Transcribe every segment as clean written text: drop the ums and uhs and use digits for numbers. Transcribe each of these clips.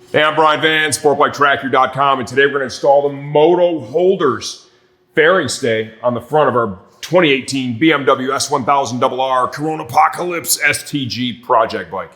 Hey, I'm Brian Van, SportbikeTracker.com, and today we're going to install the MotoHolders Fairing Stay on the front of our 2018 BMW S1000RR Corona Apocalypse STG project bike.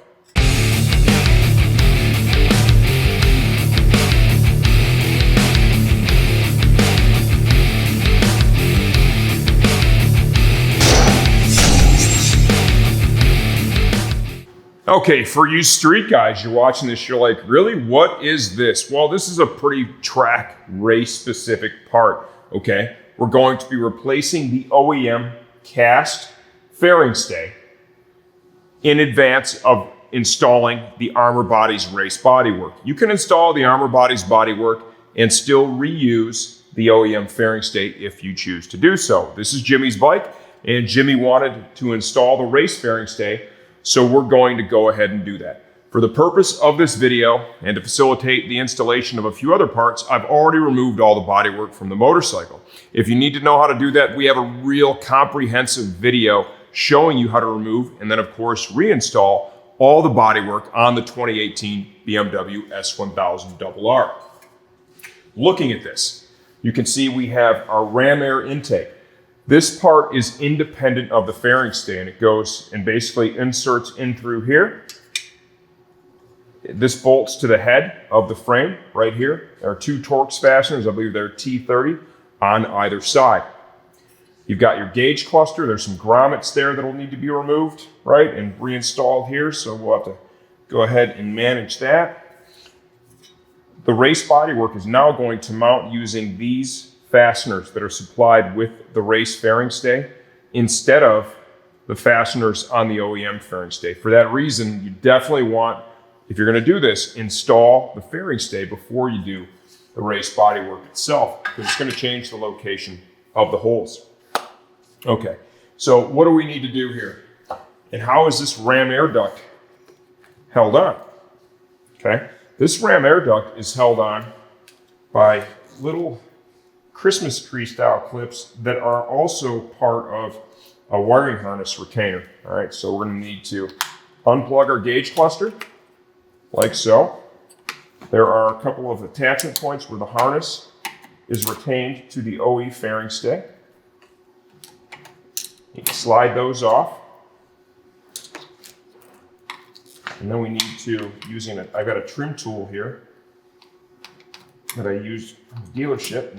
Okay, for you street guys, you're watching this, you're like, really, what is this? Well, this is a pretty track race specific part, okay? We're going to be replacing the OEM cast fairing stay in advance of installing the Armor Bodies race bodywork. You can install the Armor Bodies bodywork and still reuse the OEM fairing stay if you choose to do so. This is Jimmy's bike, and Jimmy wanted to install the race fairing stay, so we're going to go ahead and do that. For the purpose of this video and to facilitate the installation of a few other parts, I've already removed all the bodywork from the motorcycle. If you need to know how to do that, we have a real comprehensive video showing you how to remove and then of course reinstall all the bodywork on the 2018 BMW S1000RR. Looking at this, you can see we have our ram air intake. This part is independent of the fairing stay, and it goes and basically inserts in through here. This bolts to the head of the frame right here. There are two Torx fasteners, I believe they're T30 on either side. You've got your gauge cluster. There's some grommets there that'll need to be removed, right, and reinstalled here, so we'll have to go ahead and manage that. The race bodywork is now going to mount using these fasteners that are supplied with the race fairing stay instead of the fasteners on the OEM fairing stay. For that reason, you definitely want, if you're going to do this, install the fairing stay before you do the race bodywork itself, because it's going to change the location of the holes. Okay, so what do we need to do here? And how is this ram air duct held on? Okay, this ram air duct is held on by little Christmas tree style clips that are also part of a wiring harness retainer. All right, so we're going to need to unplug our gauge cluster like so. There are a couple of attachment points where the harness is retained to the OE fairing stay. You can slide those off. And then we need to, I've got a trim tool here that I used from the dealership.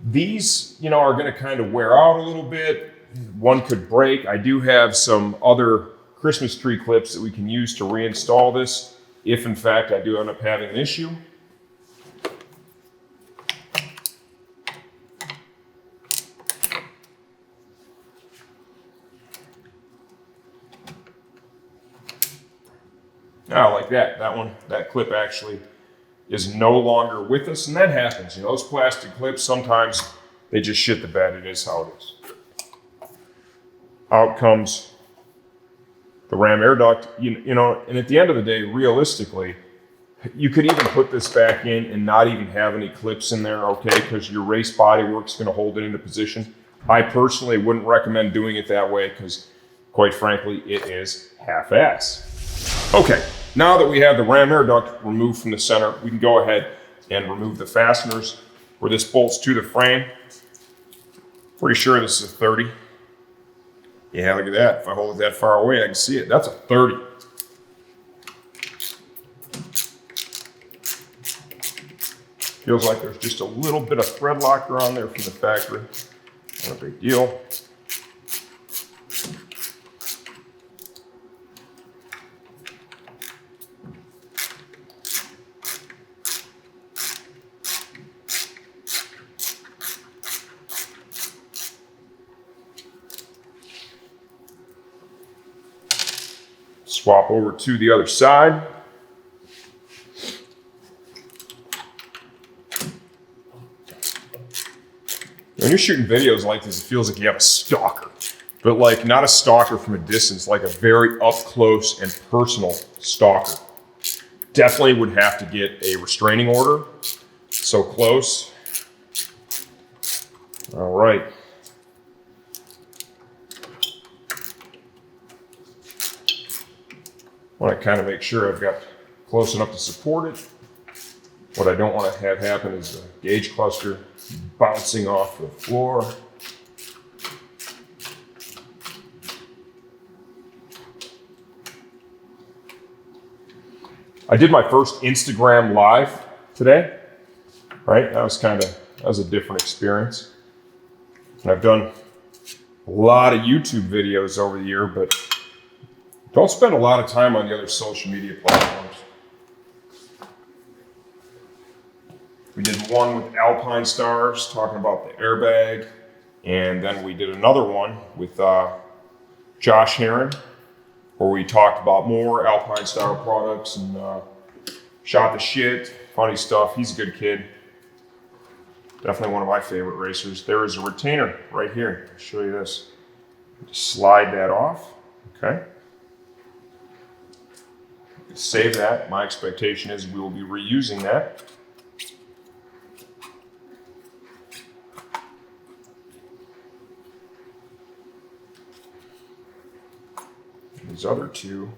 These, are going to kind of wear out a little bit. One could break. I do have some other Christmas tree clips that we can use to reinstall this if in fact I do end up having an issue. Now, like that clip actually is no longer with us, and that happens. Those plastic clips, sometimes they just shit the bed. It is how it is. Out comes the ram air duct. And at the end of the day, realistically, you could even put this back in and not even have any clips in there, okay, because your race bodywork's going to hold it into position. I personally wouldn't recommend doing it that way because, quite frankly, it is half-ass. Okay. Now that we have the ram air duct removed from the center, we can go ahead and remove the fasteners where this bolts to the frame. Pretty sure this is a 30. Yeah, look at that. If I hold it that far away, I can see it. That's a 30. Feels like there's just a little bit of thread locker on there from the factory. Not a big deal. Swap over to the other side. When you're shooting videos like this, it feels like you have a stalker, but like not a stalker from a distance, like a very up close and personal stalker. Definitely would have to get a restraining order. So close. All right. I want to kind of make sure I've got close enough to support it. What I don't want to have happen is the gauge cluster bouncing off the floor. I did my first Instagram live today, right? That was a different experience. And I've done a lot of YouTube videos over the year, but don't spend a lot of time on the other social media platforms. We did one with Alpine Stars talking about the airbag, and then we did another one with Josh Heron, where we talked about more Alpine Star products and shot the shit, funny stuff. He's a good kid. Definitely one of my favorite racers. There is a retainer right here. I'll show you this. Just slide that off, okay? Save that. My expectation is we will be reusing that. These other two,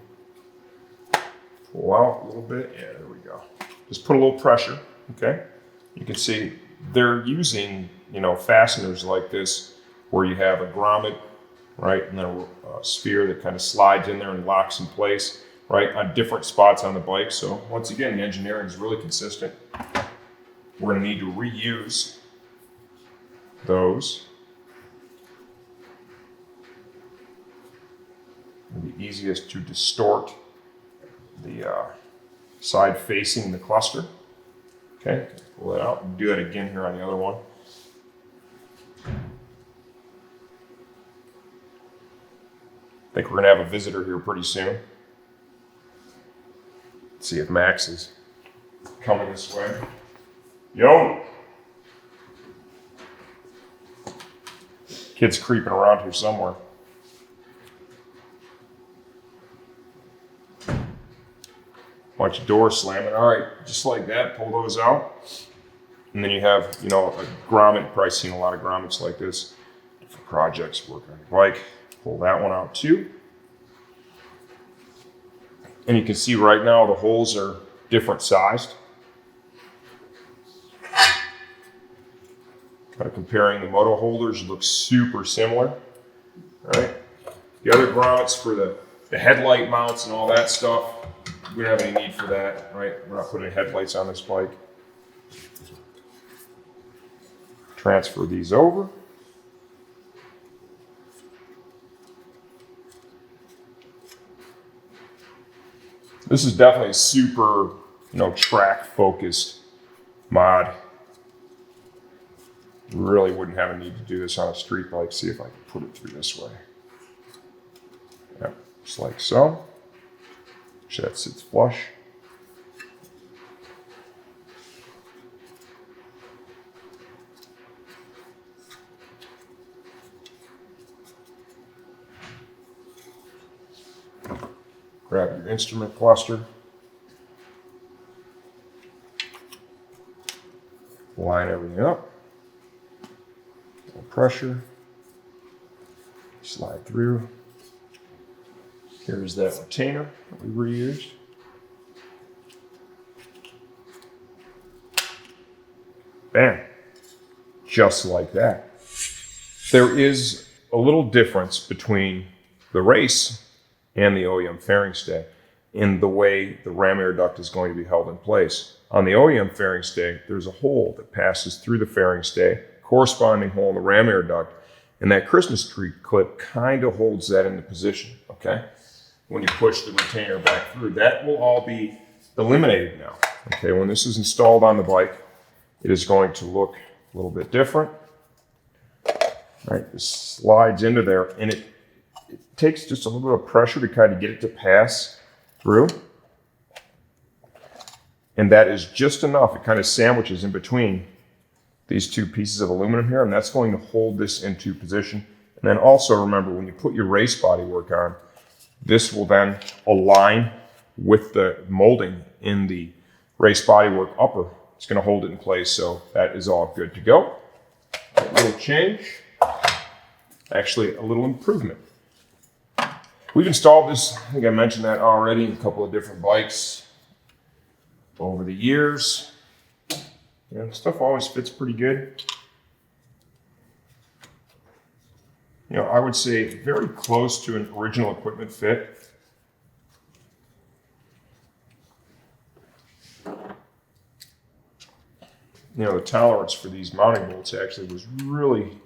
pull out a little bit. Yeah, there we go. Just put a little pressure, okay? You can see they're using, fasteners like this where you have a grommet, right? And then a sphere that kind of slides in there and locks in place, right? On different spots on the bike. So once again, the engineering is really consistent. We're gonna need to reuse those. The easiest to distort the side facing the cluster. Okay, pull that out and do that again here on the other one. I think we're gonna have a visitor here pretty soon. Let's see if Max is coming this way. Yo! Kid's creeping around here somewhere. Watch the door slamming. All right, just like that, pull those out. And then you have, a grommet. Probably seen a lot of grommets like this. Different projects working on your bike. Pull that one out too. And you can see right now the holes are different sized. Kind of comparing the MotoHolders, looks super similar. All right. The other grommets for the headlight mounts and all that stuff, we don't have any need for that, right? We're not putting headlights on this bike. Transfer these over. This is definitely a super, track focused mod. Really wouldn't have a need to do this on a street bike. See if I can put it through this way. Yep, just like so. Sure that sits flush. Grab your instrument cluster. Line everything up. No pressure. Slide through. Here's that retainer that we reused. Bam. Just like that. There is a little difference between the race and the OEM fairing stay in the way the ram air duct is going to be held in place. On the OEM fairing stay, there's a hole that passes through the fairing stay, corresponding hole in the ram air duct, and that Christmas tree clip kind of holds that into position, okay? When you push the retainer back through, that will all be eliminated now. Okay, when this is installed on the bike, it is going to look a little bit different. Right, this slides into there, and it takes just a little bit of pressure to kind of get it to pass through. And that is just enough. It kind of sandwiches in between these two pieces of aluminum here, and that's going to hold this into position. And then also remember, when you put your race bodywork on, this will then align with the molding in the race bodywork upper. It's going to hold it in place, so that is all good to go. A little change, actually a little improvement. We've installed this, I think I mentioned that already, in a couple of different bikes. over the years. Stuff always fits pretty good. I would say very close to an original equipment fit. The tolerance for these mounting bolts actually was really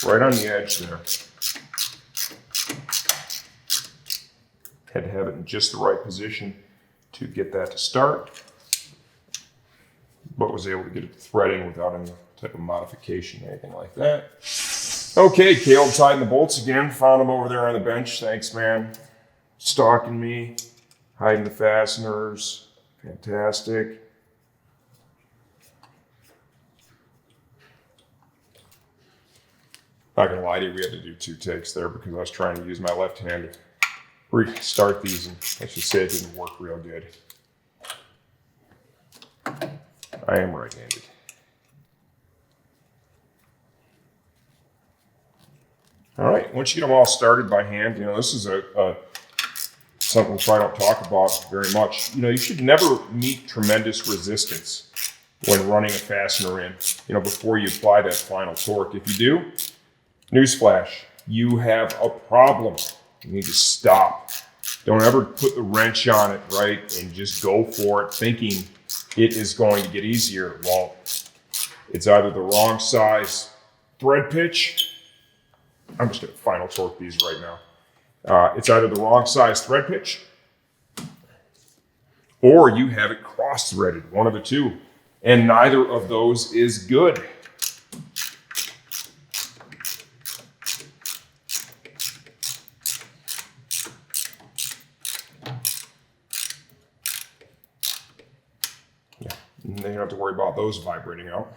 right on the edge there. Had to have it in just the right position to get that to start, but was able to get it threading without any type of modification or anything like that. Okay, Caleb tightened the bolts again. Found them over there on the bench. Thanks, man. Stalking me, hiding the fasteners. Fantastic. Not gonna lie to you, we had to do 2 takes there because I was trying to use my left hand to restart these, and let's just say it didn't work real good. I am right-handed. All right, once you get them all started by hand, this is something we probably don't talk about very much. You should never meet tremendous resistance when running a fastener in, before you apply that final torque. If you do, newsflash, you have a problem. You need to stop. Don't ever put the wrench on it, right, and just go for it thinking it is going to get easier. It won't. It's either the wrong size thread pitch. I'm just going to final torque these right now. It's either the wrong size thread pitch or you have it cross-threaded, one of the two. And neither of those is good. And then you don't have to worry about those vibrating out.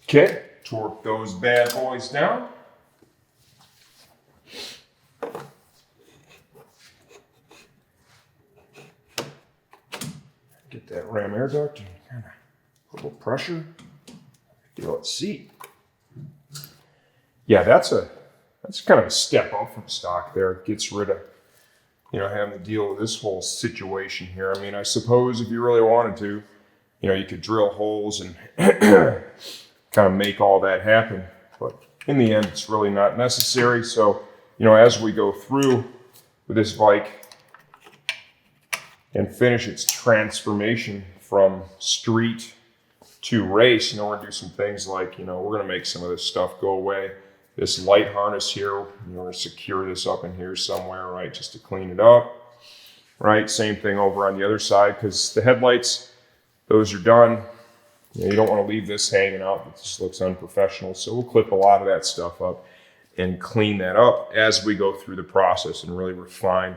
Okay, torque those bad boys down. Get that ram air duct and kind of put a little pressure. Feel it seat. Yeah, that's kind of a step up from stock there. It gets rid of, having to deal with this whole situation here. I mean, I suppose if you really wanted to, you could drill holes and kind of make all that happen. But in the end, it's really not necessary. So, as we go through with this bike and finish its transformation from street to race, we're going to do some things like, we're going to make some of this stuff go away. This light harness here, we're going to secure this up in here somewhere, right, just to clean it up, right? Same thing over on the other side, because the headlights, those are done. You don't want to leave this hanging out. It just looks unprofessional. So we'll clip a lot of that stuff up and clean that up as we go through the process and really refine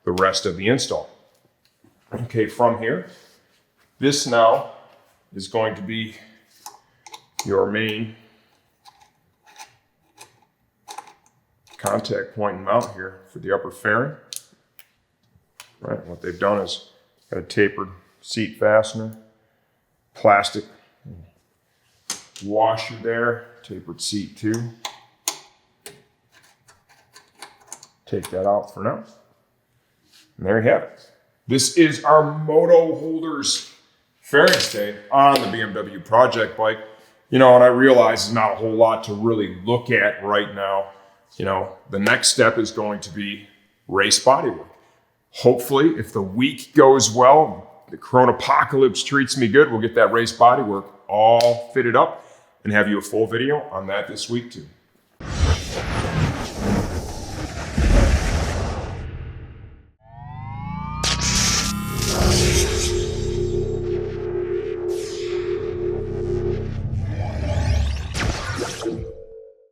the rest of the install. Okay, from here, this now is going to be your main contact point and mount here for the upper fairing. Right, what they've done is got a tapered seat fastener, plastic washer there, tapered seat too. Take that out for now. And there you have it. This is our MotoHolders Fairing Stay on the BMW project bike. And I realize there's not a whole lot to really look at right now. The next step is going to be race bodywork. Hopefully, if the week goes well, the Corona apocalypse treats me good, we'll get that race bodywork all fitted up and have you a full video on that this week too.